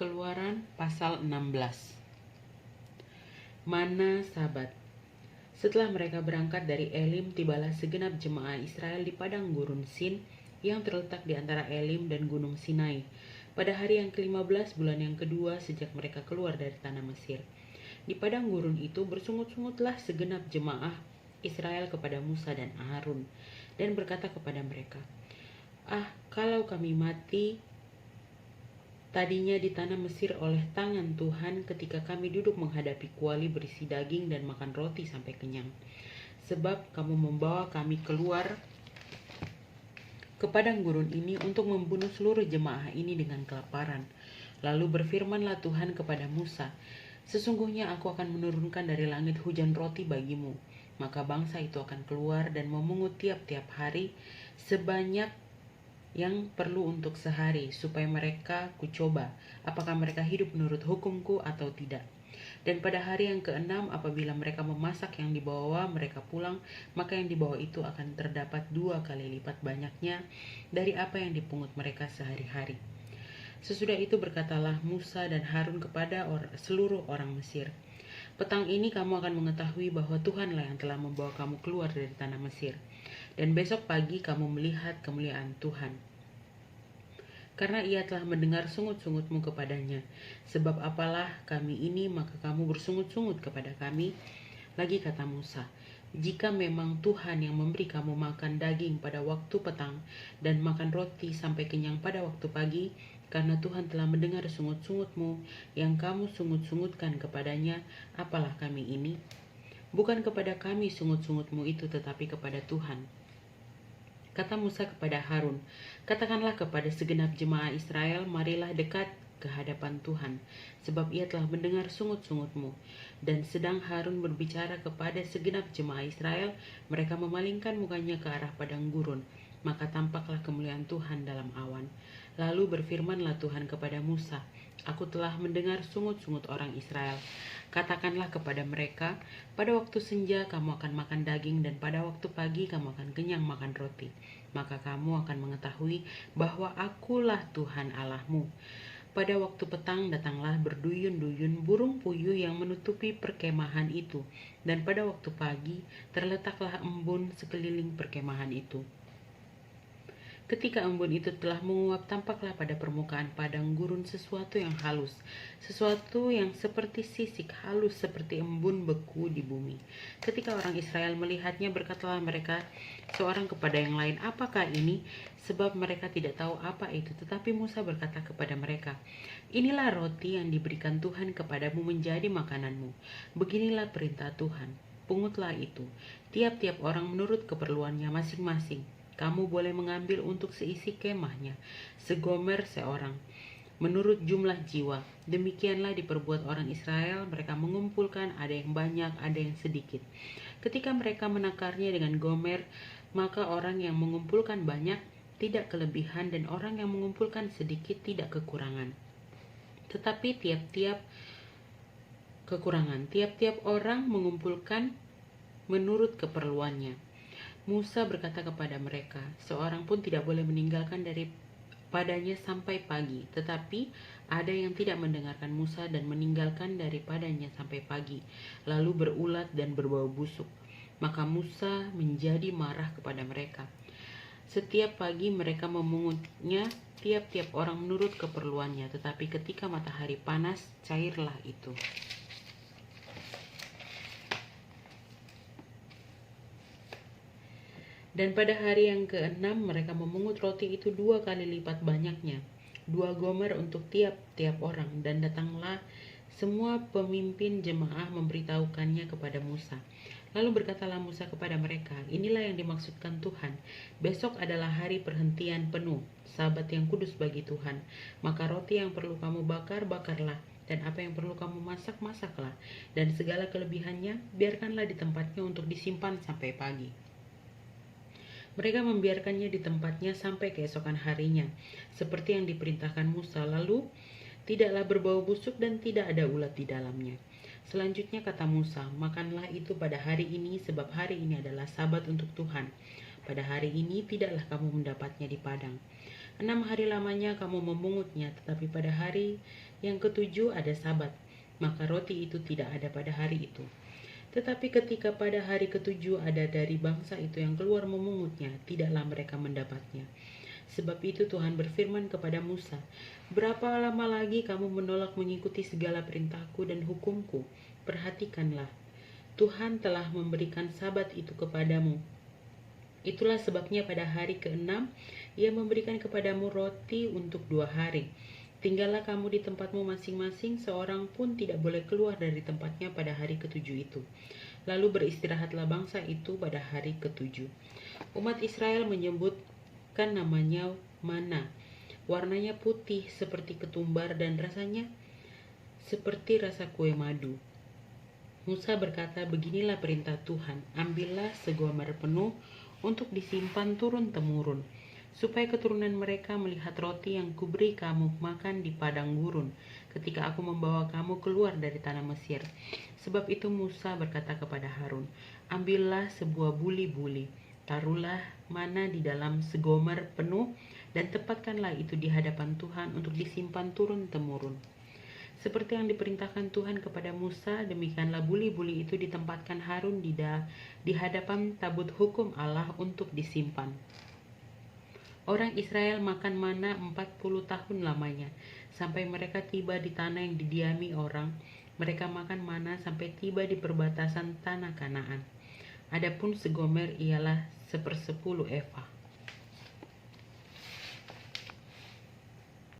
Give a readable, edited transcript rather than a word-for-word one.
Keluaran pasal 16. Mana Sabat. Setelah mereka berangkat dari Elim, tibalah segenap jemaah Israel di padang gurun Sin yang terletak di antara Elim dan gunung Sinai pada hari yang ke-15 bulan yang kedua sejak mereka keluar dari tanah Mesir. Di padang gurun itu bersungut-sungutlah segenap jemaah Israel kepada Musa dan Harun dan berkata kepada mereka, kalau kami mati tadinya di tanah Mesir oleh tangan Tuhan ketika kami duduk menghadapi kuali berisi daging dan makan roti sampai kenyang. Sebab kamu membawa kami keluar ke padang gurun ini untuk membunuh seluruh jemaah ini dengan kelaparan. Lalu berfirmanlah Tuhan kepada Musa, sesungguhnya aku akan menurunkan dari langit hujan roti bagimu. Maka bangsa itu akan keluar dan memungut tiap-tiap hari sebanyak yang perlu untuk sehari, supaya mereka kucoba apakah mereka hidup menurut hukumku atau tidak. Dan pada hari yang ke-6 apabila mereka memasak yang dibawa mereka pulang, maka yang dibawa itu akan terdapat 2 kali lipat banyaknya dari apa yang dipungut mereka sehari-hari. Sesudah itu berkatalah Musa dan Harun kepada seluruh orang Mesir, petang ini kamu akan mengetahui bahwa Tuhanlah yang telah membawa kamu keluar dari tanah Mesir. Dan besok pagi kamu melihat kemuliaan Tuhan, karena ia telah mendengar sungut-sungutmu kepadanya. Sebab apalah kami ini, maka kamu bersungut-sungut kepada kami. Lagi kata Musa, jika memang Tuhan yang memberi kamu makan daging pada waktu petang dan makan roti sampai kenyang pada waktu pagi, karena Tuhan telah mendengar sungut-sungutmu yang kamu sungut-sungutkan kepadanya, apalah kami ini? Bukan kepada kami sungut-sungutmu itu, tetapi kepada Tuhan. Kata Musa kepada Harun, katakanlah kepada segenap jemaah Israel, marilah dekat ke hadapan Tuhan, sebab ia telah mendengar sungut-sungutmu. Dan sedang Harun berbicara kepada segenap jemaah Israel, mereka memalingkan mukanya ke arah padang gurun, maka tampaklah kemuliaan Tuhan dalam awan. Lalu berfirmanlah Tuhan kepada Musa, aku telah mendengar sungut-sungut orang Israel. Katakanlah kepada mereka, pada waktu senja kamu akan makan daging dan pada waktu pagi kamu akan kenyang makan roti. Maka kamu akan mengetahui bahwa akulah Tuhan Allahmu. Pada waktu petang datanglah berduyun-duyun burung puyuh yang menutupi perkemahan itu. Dan pada waktu pagi terletaklah embun sekeliling perkemahan itu. Ketika embun itu telah menguap, tampaklah pada permukaan padang gurun sesuatu yang halus, sesuatu yang seperti sisik halus seperti embun beku di bumi. Ketika orang Israel melihatnya, berkatalah mereka seorang kepada yang lain, apakah ini? Sebab mereka tidak tahu apa itu. Tetapi Musa berkata kepada mereka, inilah roti yang diberikan Tuhan kepadamu menjadi makananmu. Beginilah perintah Tuhan, pungutlah itu, tiap-tiap orang menurut keperluannya masing-masing. Kamu boleh mengambil untuk seisi kemahnya, segomer seorang, menurut jumlah jiwa. Demikianlah diperbuat orang Israel, mereka mengumpulkan, ada yang banyak, ada yang sedikit. Ketika mereka menakarnya dengan gomer, maka orang yang mengumpulkan banyak tidak kelebihan, dan orang yang mengumpulkan sedikit tidak kekurangan. Tetapi tiap-tiap orang mengumpulkan menurut keperluannya. Musa berkata kepada mereka, seorang pun tidak boleh meninggalkan daripadanya sampai pagi. Tetapi ada yang tidak mendengarkan Musa dan meninggalkan daripadanya sampai pagi, lalu berulat dan berbau busuk. Maka Musa menjadi marah kepada mereka. Setiap pagi mereka memungutnya, tiap-tiap orang menurut keperluannya. Tetapi ketika matahari panas, cairlah itu. Dan pada hari yang ke-6 mereka memungut roti itu 2 kali lipat banyaknya, 2 gomer untuk tiap-tiap orang. Dan datanglah semua pemimpin jemaah memberitahukannya kepada Musa. Lalu berkatalah Musa kepada mereka, inilah yang dimaksudkan Tuhan. Besok adalah hari perhentian penuh, Sabat yang kudus bagi Tuhan. Maka roti yang perlu kamu bakar, bakarlah. Dan apa yang perlu kamu masak, masaklah. Dan segala kelebihannya, biarkanlah di tempatnya untuk disimpan sampai pagi. Mereka membiarkannya di tempatnya sampai keesokan harinya, seperti yang diperintahkan Musa. Lalu tidaklah berbau busuk dan tidak ada ulat di dalamnya. Selanjutnya kata Musa, makanlah itu pada hari ini, sebab hari ini adalah Sabat untuk Tuhan. Pada hari ini tidaklah kamu mendapatnya di padang. 6 hari lamanya kamu memungutnya, tetapi pada hari yang ketujuh ada Sabat, maka roti itu tidak ada pada hari itu. Tetapi ketika pada hari ketujuh ada dari bangsa itu yang keluar memungutnya, tidaklah mereka mendapatnya. Sebab itu Tuhan berfirman kepada Musa, berapa lama lagi kamu menolak mengikuti segala perintahku dan hukumku? Perhatikanlah, Tuhan telah memberikan Sabat itu kepadamu. Itulah sebabnya pada hari ke-6 Ia memberikan kepadamu roti untuk 2 hari. Tinggallah kamu di tempatmu masing-masing, seorang pun tidak boleh keluar dari tempatnya pada hari ketujuh itu. Lalu beristirahatlah bangsa itu pada hari ketujuh. Umat Israel menyebutkan namanya mana. Warnanya putih seperti ketumbar dan rasanya seperti rasa kue madu. Musa berkata, beginilah perintah Tuhan, ambillah segomer penuh untuk disimpan turun-temurun, supaya keturunan mereka melihat roti yang kuberi kamu makan di padang gurun, ketika aku membawa kamu keluar dari tanah Mesir. Sebab itu Musa berkata kepada Harun, ambillah sebuah buli-buli, taruhlah mana di dalam segomer penuh, dan tempatkanlah itu di hadapan Tuhan untuk disimpan turun-temurun. Seperti yang diperintahkan Tuhan kepada Musa, demikianlah buli-buli itu ditempatkan Harun di hadapan tabut hukum Allah untuk disimpan. Orang Israel makan mana 40 tahun lamanya, sampai mereka tiba di tanah yang didiami orang. Mereka makan mana sampai tiba di perbatasan tanah Kanaan. Adapun segomer ialah 1/10 eva.